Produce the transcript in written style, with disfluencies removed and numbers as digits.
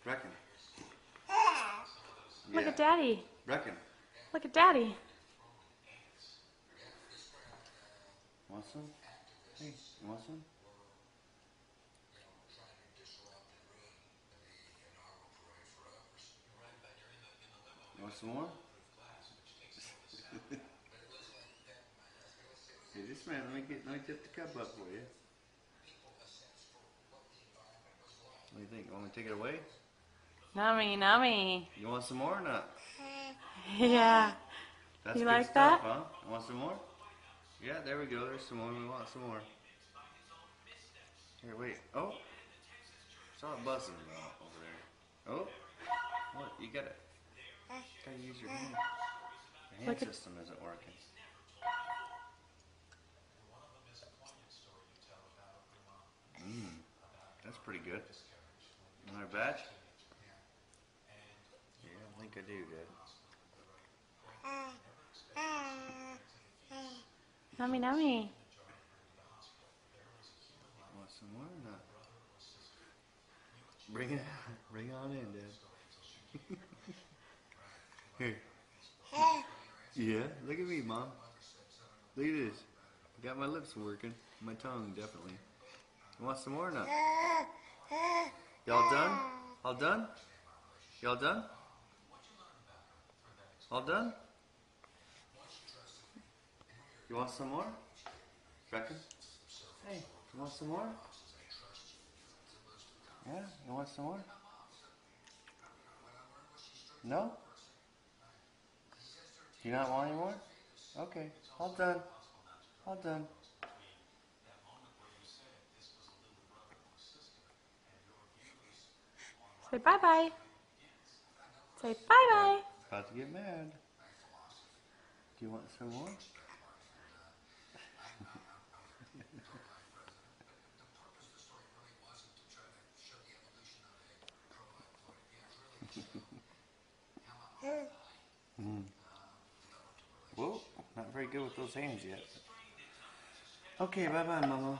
Reckon. Look Yeah. at Daddy. Reckon. Look at Daddy. Want some? Hey, you want some? You want some more? Hey, this man, let me tip the cup up for you. What do you think? Want me to take it away? Nummy, nummy. You want some more or not? Yeah. That's You good like stuff, that? huh? You want some more? Yeah, there we go. There's some more. We want some more. Here, wait. Oh, saw it buzzing over there. Oh, what? You gotta use your hand. Your hand system isn't working. That's pretty good. Another batch? Yeah, I think I do, Dad. Nummy, nummy. Want some more or not? Bring on in, Dad. Here. Yeah, look at me, Mom. Look at this. I got my lips working. My tongue, definitely. You want some more or not? Y'all done? All done? Y'all done? All done? You want some more? Reckon? Hey, you want some more? Yeah, you want some more? No? Do you not want any more? Okay, all done. All done. Say bye-bye. Say bye-bye. About to get mad. Do you want some more? Whoa, not very good with those hands yet. Okay, bye-bye, Mama.